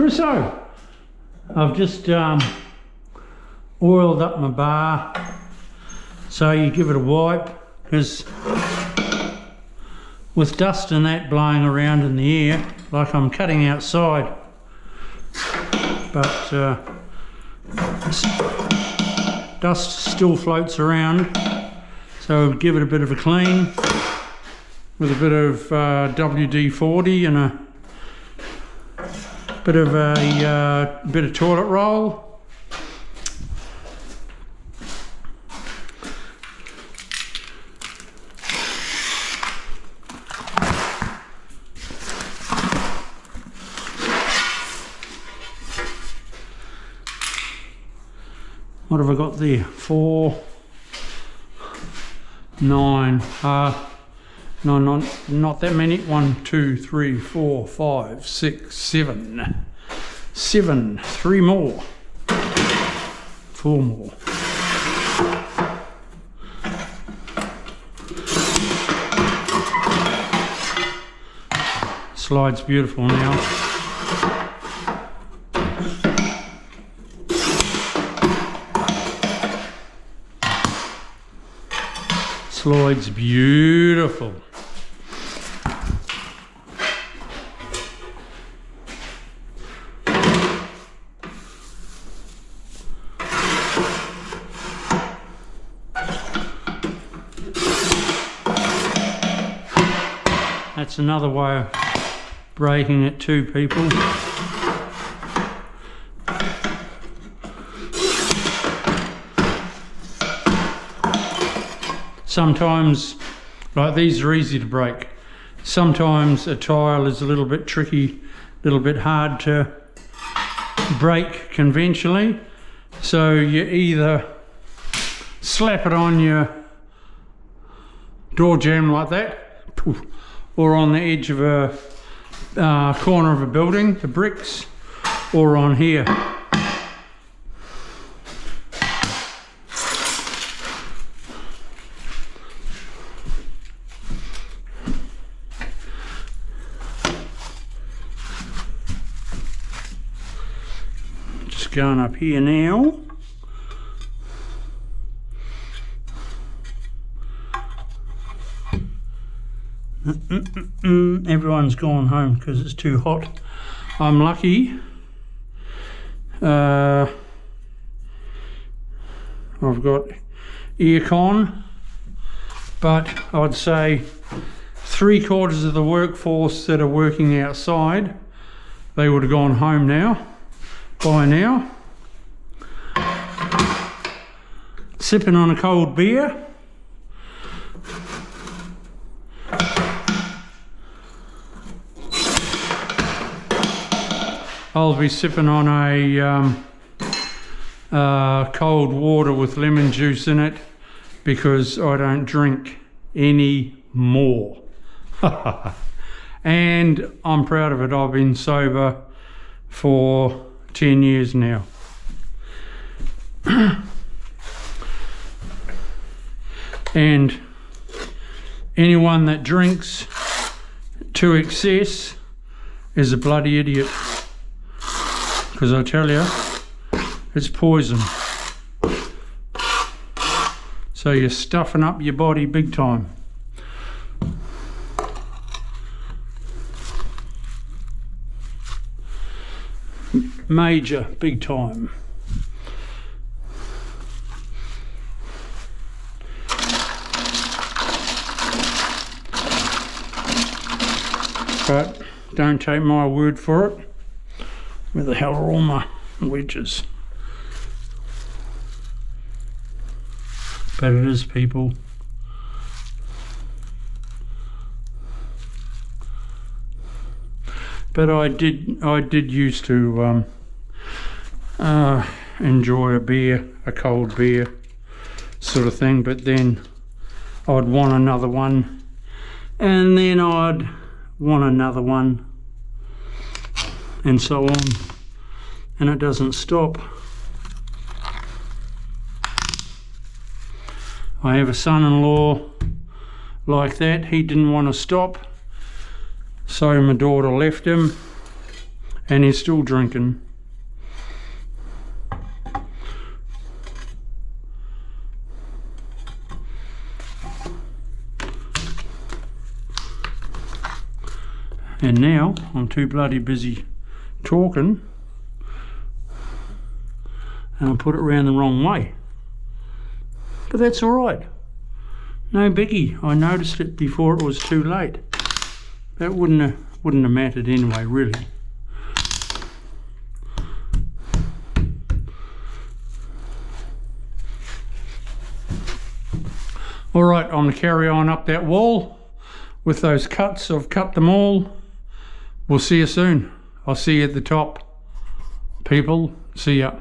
Chriso, I've just oiled up my bar, so you give it a wipe, because with dust and that blowing around in the air, like I'm cutting outside, but dust still floats around, so give it a bit of a clean with a bit of WD-40 and a bit of toilet roll. What have I got there? 4, 9, no, not that many. 1, 2, 3, 4, 5, 6, 7. 7, 3 more. 4 more. Slide's beautiful now. Slide's beautiful. That's another way of breaking it too, people. Sometimes, like these are easy to break. Sometimes a tile is a little bit tricky, a little bit hard to break conventionally. So you either slap it on your door jamb like that, or on the edge of a corner of a building, the bricks, or on here. Just going up here now. Everyone's gone home because it's too hot. I'm lucky. I've got aircon, but I'd say 3/4 of the workforce that are working outside, they would have gone home now, by now. Sipping on a cold beer. I'll be sipping on a cold water with lemon juice in it because I don't drink any more. And I'm proud of it. I've been sober for 10 years now. And anyone that drinks to excess is a bloody idiot. Because I tell you, it's poison. So you're stuffing up your body big time. Major, big time. But don't take my word for it. Where the hell are all my wedges? But it is, people. But I did used to enjoy a beer, a cold beer sort of thing, but then I'd want another one, and then I'd want another one, and so on, and it doesn't stop. I have a son-in-law like that. He didn't want to stop, so my daughter left him, and he's still drinking. And now I'm too bloody busy talking, and I put it round the wrong way. But that's all right. No biggie. I noticed it before it was too late. That wouldn't have mattered anyway, really. All right, I'm going to carry on up that wall with those cuts. I've cut them all. We'll see you soon. I'll see you at the top. People, see ya.